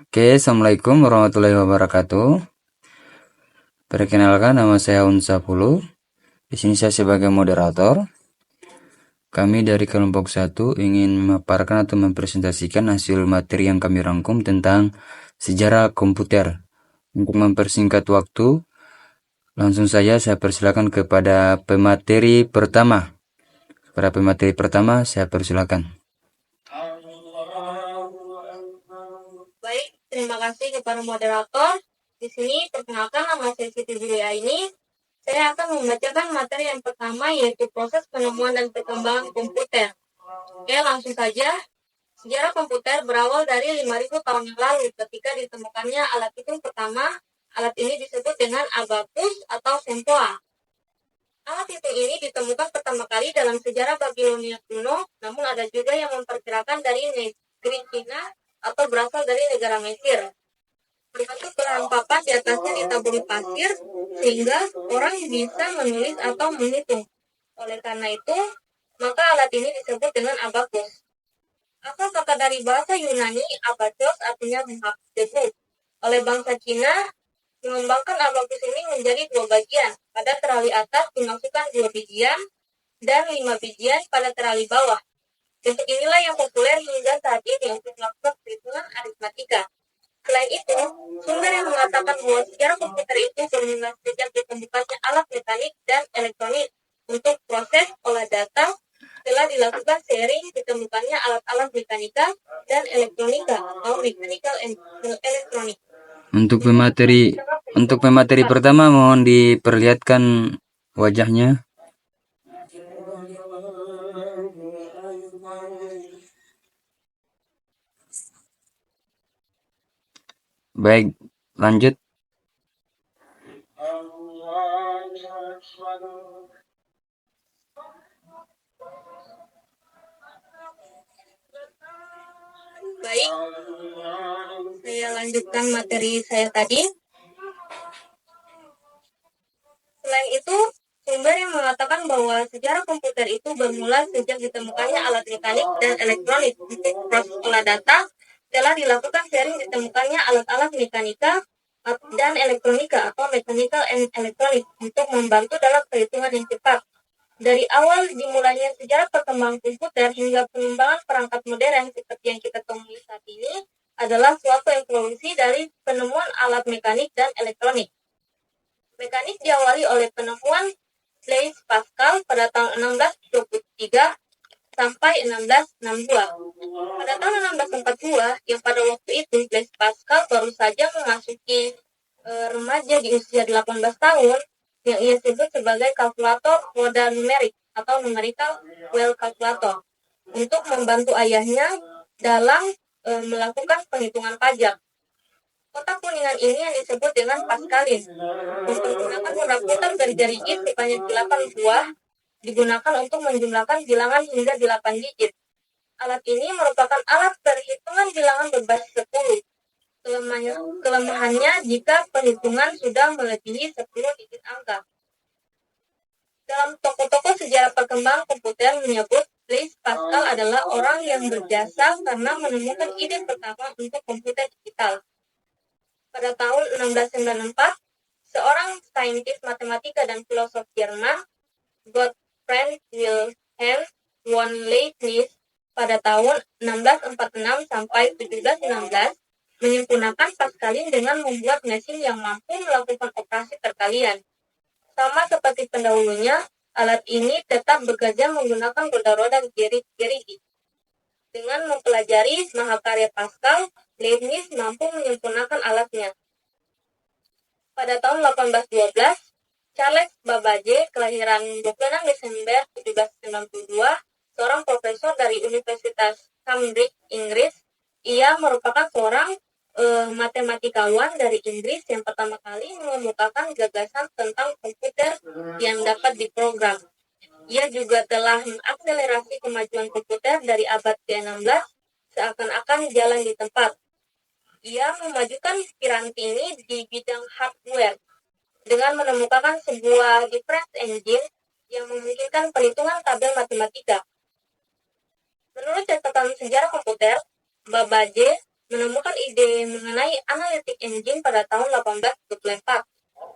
Oke, Assalamualaikum warahmatullahi wabarakatuh. Perkenalkan, nama saya Unsa Pulu. Di sini saya sebagai moderator. Kami dari kelompok 1 ingin memaparkan atau mempresentasikan hasil materi yang kami rangkum tentang sejarah komputer. Untuk mempersingkat waktu, langsung saja saya persilakan kepada pemateri pertama. Para pemateri pertama, saya persilakan. Baik, terima kasih kepada moderator. Di sini perkenalkan, nama saya Siti Julia ini. Saya akan membacakan materi yang pertama, yaitu proses penemuan dan perkembangan komputer. Oke, langsung saja. Sejarah komputer berawal dari 5.000 tahun yang lalu ketika ditemukannya alat hitung pertama. Alat ini disebut dengan abacus atau sempoa. Alat hitung ini ditemukan pertama kali dalam sejarah Babilonia kuno, namun ada juga yang memperkirakan dari negeri Cina atau berasal dari negara Mesir. Berbentuk belahan papan di atasnya ditaburi pasir sehingga orang bisa menulis atau menghitung. Oleh karena itu, maka alat ini disebut dengan abacus. Asal kata dari bahasa Yunani, abacus artinya menghapus. Oleh bangsa Cina, mengembangkan abacus ini menjadi 2 bagian. Pada terali atas dimasukkan 2 bijian dan 5 bijian pada terali bawah. Bentuk inilah yang populer hingga saat ini untuk melakukan perhitungan aritmatika. Selain itu, sumber yang mengatakan bahwa sejarah komputer itu bermula sejak ditemukannya alat mekanik dan elektronik untuk proses olah data telah dilakukan seiring ditemukannya alat-alat mekanika dan elektronika atau mechanical and electronic. Untuk pemateri pertama, mohon diperlihatkan wajahnya. Baik, lanjut. Baik, saya lanjutkan materi saya tadi. Selain itu, sumber yang mengatakan bahwa sejarah komputer itu bermula sejak ditemukannya alat mekanik dan elektronik untuk proses olah data telah dilakukan seiring ditemukannya alat-alat mekanika dan elektronika atau mechanical and electronic untuk membantu dalam perhitungan yang cepat. Dari awal dimulainya sejarah perkembangan komputer hingga pengembangan perangkat modern seperti yang kita temui saat ini adalah suatu evolusi dari penemuan alat mekanik dan elektronik. Mekanik diawali oleh penemuan Blaise Pascal pada tahun 1623 sampai 1662. Pada tahun 1642, yang pada waktu itu Blaise Pascal baru saja memasuki remaja di usia 18 tahun, yang ia sebut sebagai kalkulator roda numerik atau numerical well calculator, untuk membantu ayahnya dalam melakukan penghitungan pajak. Kotak kuningan ini yang disebut dengan Pascaline mempergunakan roda putar dari jari jit sebanyak 8 buah digunakan untuk menjumlahkan bilangan hingga 8 digit. Alat ini merupakan alat perhitungan bilangan berbasis 10. Kelemahannya jika perhitungan sudah melebihi 10 digit angka. Dalam toko-toko sejarah perkembangan komputer menyebut Blaise Pascal adalah orang yang berjasa karena menemukan ide pertama untuk komputer digital. Pada tahun 1694, seorang saintis matematika dan filosof Jerman, Gottfried Wilhelm von Leibniz, pada tahun 1646 sampai 1716 menyempurnakan Pascaline dengan membuat mesin yang mampu melakukan operasi perkalian. Sama seperti pendahulunya, alat ini tetap bekerja menggunakan roda-roda gerigi. Dengan mempelajari mahakarya Pascal, Leibniz mampu menyempurnakan alatnya. Pada tahun 1812, Charles Babbage, kelahiran 26 Desember 1792, seorang profesor dari Universitas Cambridge, Inggris. Ia merupakan seorang matematikawan dari Inggris yang pertama kali mengemukakan gagasan tentang komputer yang dapat diprogram. Ia juga telah mengakselerasi kemajuan komputer dari abad ke-16 seakan-akan jalan di tempat. Ia memajukan piranti ini di bidang hardware dengan menemukan sebuah difference engine yang memungkinkan perhitungan tabel matematika. Menurut catatan sejarah komputer, Babbage menemukan ide mengenai analytic engine pada tahun 1824.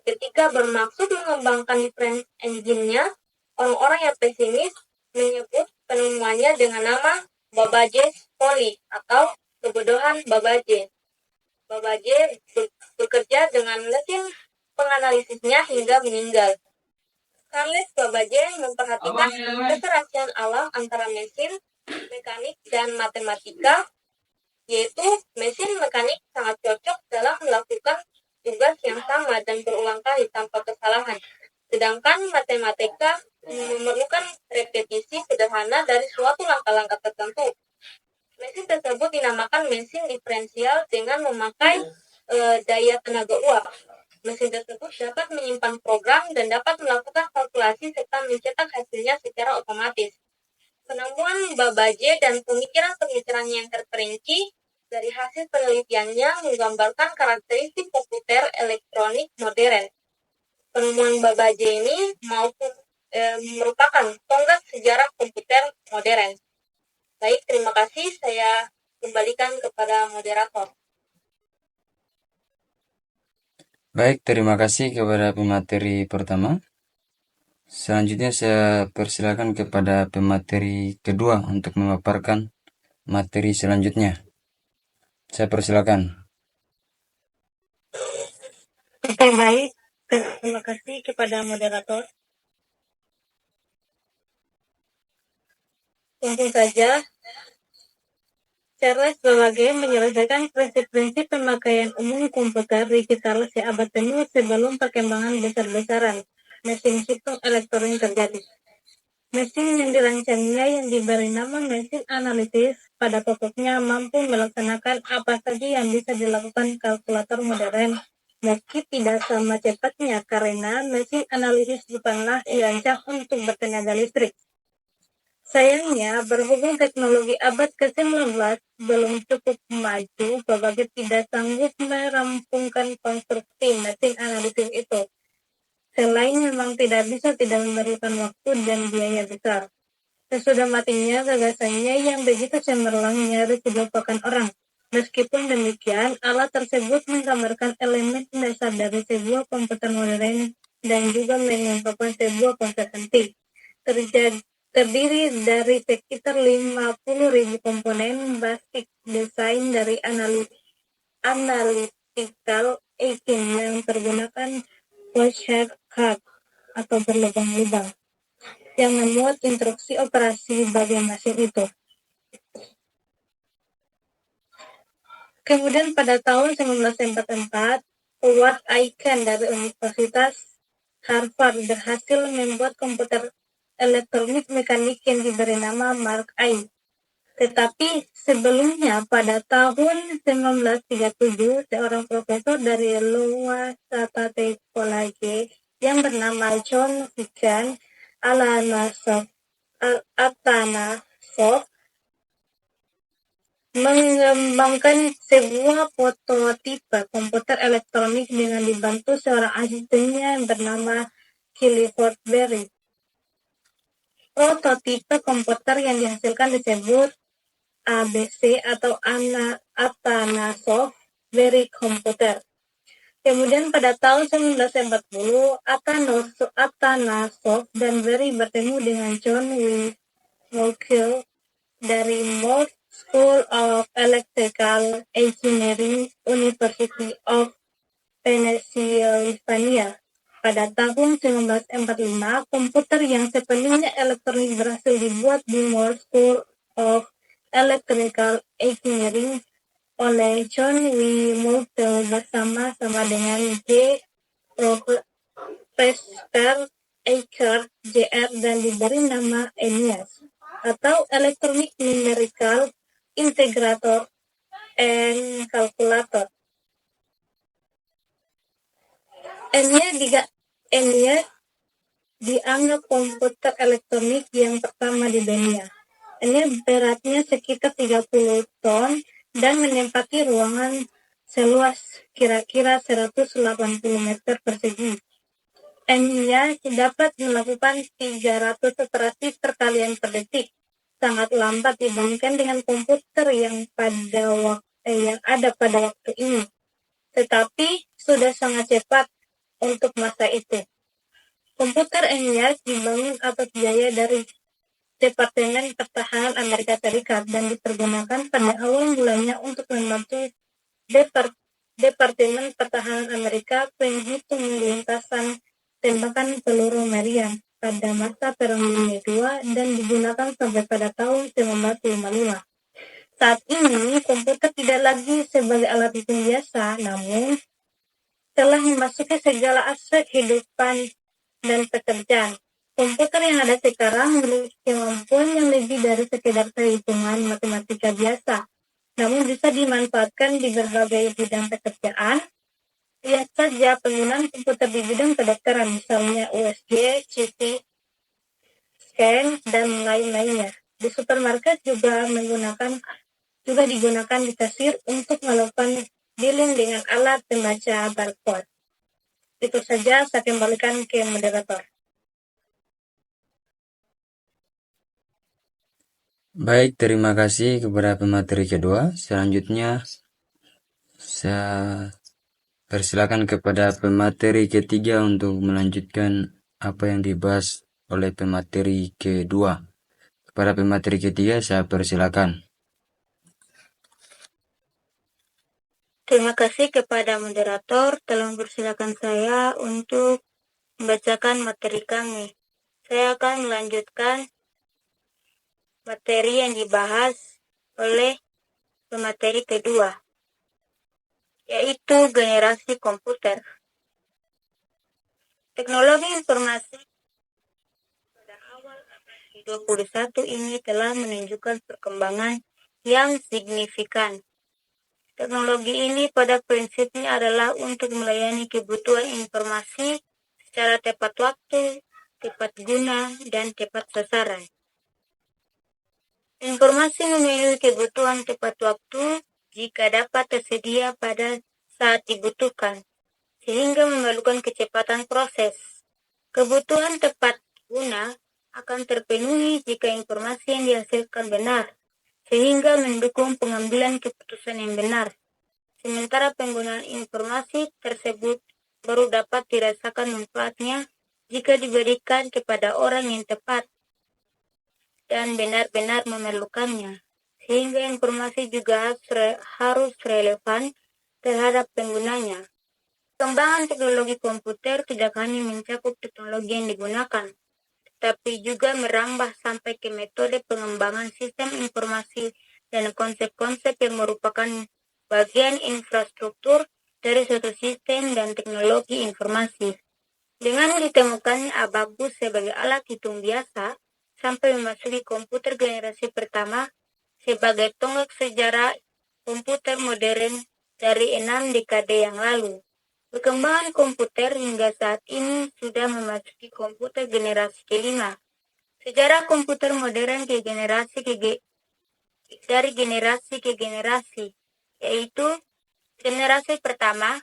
Ketika bermaksud mengembangkan difference engine-nya, orang-orang yang pesimis menyebut penemuannya dengan nama Babbage's Folly atau kebodohan Babbage. Babbage bekerja dengan mesin penganalisisnya hingga meninggal. Charles Babbage memperhatikan keserasian alam antara mesin, mekanik, dan matematika, yaitu mesin mekanik sangat cocok dalam melakukan tugas yang sama dan berulang kali tanpa kesalahan, sedangkan matematika memerlukan repetisi sederhana dari suatu langkah-langkah tertentu. Mesin tersebut dinamakan mesin diferensial dengan memakai daya tenaga uap. Mesin tersebut dapat menyimpan program dan dapat melakukan kalkulasi serta mencetak hasilnya secara otomatis. Penemuan Babbage dan pemikiran-pemikirannya yang terperinci dari hasil penelitiannya menggambarkan karakteristik komputer elektronik modern. Penemuan Babbage ini merupakan tonggak sejarah komputer modern. Baik, terima kasih. Saya kembalikan kepada moderator. Baik, terima kasih kepada pemateri pertama. Selanjutnya saya persilakan kepada pemateri kedua untuk memaparkan materi selanjutnya. Saya persilakan. Oke, baik. Terima kasih kepada moderator. Langsung saja, Charles Babbage menyelesaikan prinsip-prinsip pemakaian umum komputer digital seabad penuh sebelum perkembangan besar-besaran mesin hitung elektronik terjadi. Mesin yang dirancangnya yang diberi nama mesin analitis pada pokoknya mampu melaksanakan apa saja yang bisa dilakukan kalkulator modern, meski tidak sama cepatnya karena mesin analisis bukanlah dirancang untuk bertenaga listrik. Sayangnya, berhubung teknologi abad ke-19 belum cukup maju, Babbage tidak sanggup merampungkan konstruksi mesin analisis itu. Selain memang tidak memerlukan waktu dan biaya besar. Sesudah matinya, gagasannya yang begitu cemerlang nyaris dilupakan orang. Meskipun demikian, alat tersebut menggambarkan elemen dasar dari sebuah komputer modern dan juga mengungkapkan sebuah konsep penting. Terdiri dari sekitar 50.000 komponen basic desain dari analytical engine yang tergunakan flashhead card atau berlubang-lubang yang memuat instruksi operasi bagi mesin itu. Kemudian pada tahun 1944, Howard Aiken dari Universitas Harvard berhasil membuat komputer elektronik mekanik yang diberi nama Mark I. Tetapi sebelumnya pada tahun 1937, seorang profesor dari Iowa State College yang bernama John Vincent Atanasoff mengembangkan sebuah prototipe komputer elektronik dengan dibantu seorang asistennya yang bernama Clifford Berry. Prototipe komputer yang dihasilkan disebut ABC atau Atanasoff Berry Computer. Kemudian pada tahun 1940, Atanasoff dan Berry bertemu dengan John W. Mulcahy dari Morse School of Electrical Engineering, University of Pennsylvania. Pada tahun 1945, komputer yang sepenuhnya elektronik berhasil dibuat di Morse School of Electrical Engineering oleh John W. Mulcahy bersama-sama dengan J. Presper Eckert Jr. dan diberi nama ENIAC atau Electronic Numerical Integrator and Calculator. ENIAC dianggap komputer elektronik yang pertama di dunia. Ini beratnya sekitar 30 ton dan menempati ruangan seluas kira-kira 180 meter persegi. ENIAC dapat melakukan 300 operasi perkalian per detik, sangat lambat dibandingkan dengan komputer yang pada yang ada pada waktu ini, tetapi sudah sangat cepat untuk masa itu. Komputer Eniac dibangun atas biaya dari Departemen Pertahanan Amerika Serikat dan dipergunakan pada awal mulanya untuk membantu Departemen Pertahanan Amerika menghitung lintasan tembakan peluru meriam pada masa Perang Dunia II dan digunakan sampai pada tahun 1955. Saat ini, komputer tidak lagi sebagai alat hitung biasa, namun telah memasuki segala aspek kehidupan dan pekerjaan. Komputer yang ada sekarang memiliki kemampuan yang lebih dari sekedar perhitungan matematika biasa, namun bisa dimanfaatkan di berbagai bidang pekerjaan. Lihat saja penggunaan komputer di bidang kedokteran, misalnya USG, CT, scan, dan lain-lainnya. Di supermarket juga digunakan di kasir untuk melakukan billing dengan alat pembaca barcode. Itu saja, saya kembalikan ke moderator. Baik, terima kasih kepada pemateri kedua. Selanjutnya, saya persilakan kepada pemateri ketiga untuk melanjutkan apa yang dibahas oleh pemateri kedua. Kepada pemateri ketiga, saya persilakan. Terima kasih kepada moderator telah mempersilakan saya untuk membacakan materi kami. Saya akan melanjutkan materi yang dibahas oleh pemateri kedua, yaitu generasi komputer. Teknologi informasi pada awal abad ke-21 ini telah menunjukkan perkembangan yang signifikan. Teknologi ini pada prinsipnya adalah untuk melayani kebutuhan informasi secara tepat waktu, tepat guna, dan tepat sasaran. Informasi memenuhi kebutuhan tepat waktu jika dapat tersedia pada saat dibutuhkan, sehingga memerlukan kecepatan proses. Kebutuhan tepat guna akan terpenuhi jika informasi yang dihasilkan benar, sehingga mendukung pengambilan keputusan yang benar. Sementara penggunaan informasi tersebut baru dapat dirasakan manfaatnya jika diberikan kepada orang yang tepat dan benar-benar memerlukannya, sehingga informasi juga harus relevan terhadap penggunanya. Perkembangan teknologi komputer tidak hanya mencakup teknologi yang digunakan, tapi juga merambah sampai ke metode pengembangan sistem informasi dan konsep-konsep yang merupakan bagian infrastruktur dari suatu sistem dan teknologi informasi. Dengan ditemukannya abacus sebagai alat hitung biasa, sampai memasuki komputer generasi pertama sebagai tonggak sejarah komputer modern dari 6 dekade yang lalu. Perkembangan komputer hingga saat ini sudah memasuki komputer generasi kelima. Sejarah komputer modern dari generasi ke generasi, yaitu generasi pertama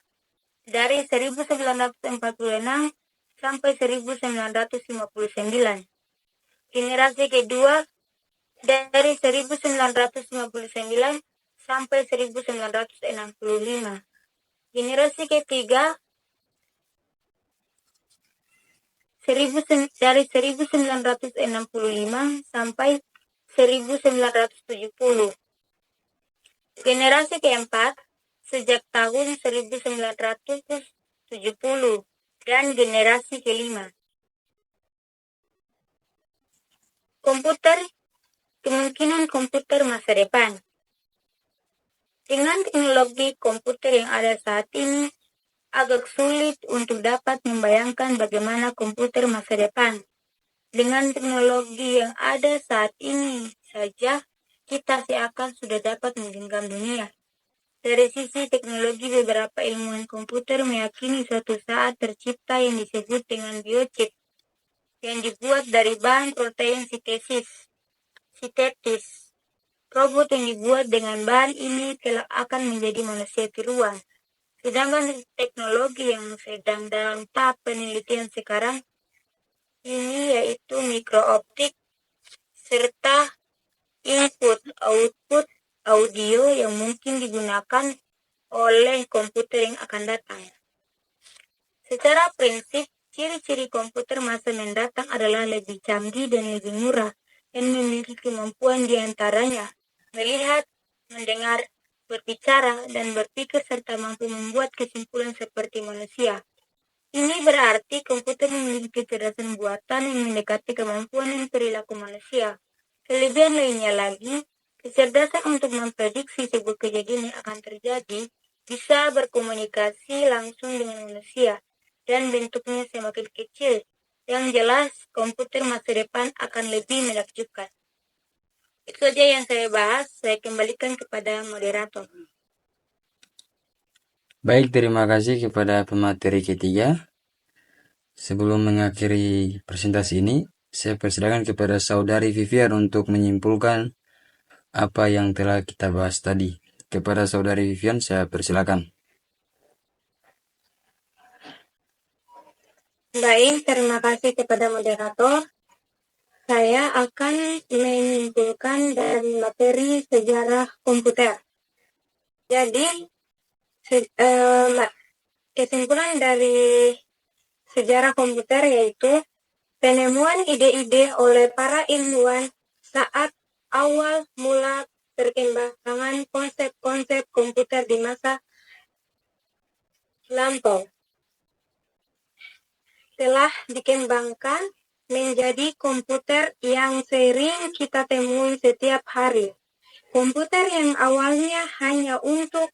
dari 1946 sampai 1959. Generasi kedua dari 1959 sampai 1965. Generasi ketiga dari 1965 sampai 1970. Generasi keempat sejak tahun 1970 dan generasi kelima. Kemungkinan komputer masa depan. Dengan teknologi komputer yang ada saat ini, agak sulit untuk dapat membayangkan bagaimana komputer masa depan. Dengan teknologi yang ada saat ini saja, kita seakan sudah dapat menggenggam dunia. Dari sisi teknologi, beberapa ilmuwan komputer meyakini suatu saat tercipta yang disebut dengan biochip, yang dibuat dari bahan protein sintetis. Robot yang dibuat dengan bahan ini kelak akan menjadi manusia tiruan. Sedangkan teknologi yang sedang dalam tahap penelitian sekarang ini yaitu mikrooptik serta input-output audio yang mungkin digunakan oleh komputer yang akan datang. Secara prinsip, ciri-ciri komputer masa mendatang adalah lebih canggih dan lebih murah, dan memiliki kemampuan di antaranya melihat, mendengar, berbicara, dan berpikir serta mampu membuat kesimpulan seperti manusia. Ini berarti komputer memiliki kecerdasan buatan yang mendekati kemampuan dan perilaku manusia. Kelebihan lainnya lagi, kecerdasan untuk memprediksi sebuah kejadian yang akan terjadi, bisa berkomunikasi langsung dengan manusia, dan bentuknya semakin kecil. Yang jelas, komputer masa depan akan lebih menakjubkan. Itu saja yang saya bahas. Saya kembalikan kepada moderator. Baik, terima kasih kepada pemateri ketiga. Sebelum mengakhiri presentasi ini, saya persilakan kepada Saudari Vivian untuk menyimpulkan apa yang telah kita bahas tadi. Kepada Saudari Vivian, saya persilakan. Baik, terima kasih kepada moderator. Saya akan menyimpulkan dari materi sejarah komputer. Jadi, kesimpulan dari sejarah komputer yaitu penemuan ide-ide oleh para ilmuwan saat awal mula perkembangan konsep-konsep komputer di masa lampau telah dikembangkan menjadi komputer yang sering kita temui setiap hari. Komputer yang awalnya hanya untuk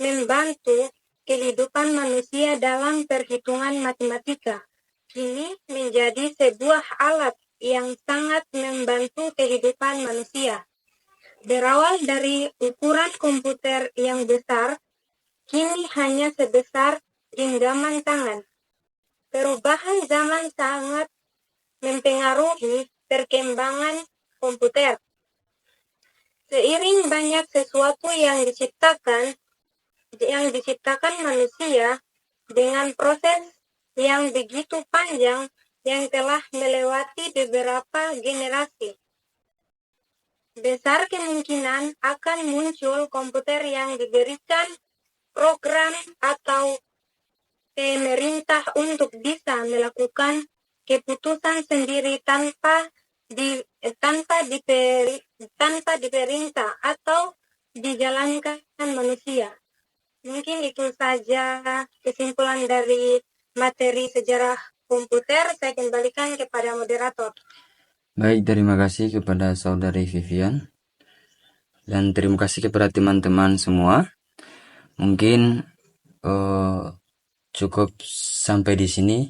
membantu kehidupan manusia dalam perhitungan matematika, kini menjadi sebuah alat yang sangat membantu kehidupan manusia. Berawal dari ukuran komputer yang besar, kini hanya sebesar genggaman tangan. Perubahan zaman sangat mempengaruhi perkembangan komputer. Seiring banyak sesuatu yang diciptakan manusia dengan proses yang begitu panjang yang telah melewati beberapa generasi, besar kemungkinan akan muncul komputer yang diberikan program atau pemerintah untuk bisa melakukan keputusan sendiri tanpa diperintah atau dijalankan manusia. Mungkin itu saja kesimpulan dari materi sejarah komputer. Saya kembalikan kepada moderator. Baik, terima kasih kepada Saudari Vivian. Dan terima kasih kepada teman-teman semua. Mungkin cukup sampai di sini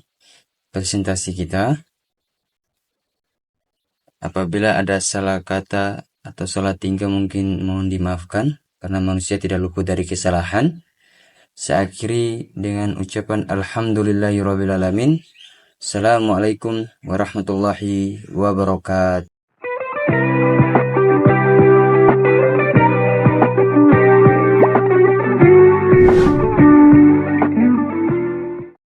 presentasi kita. Apabila ada salah kata atau salah tingkah mungkin mohon dimaafkan, karena manusia tidak luput dari kesalahan. Saya akhiri dengan ucapan Alhamdulillahirrabbilalamin. Assalamualaikum warahmatullahi wabarakatuh.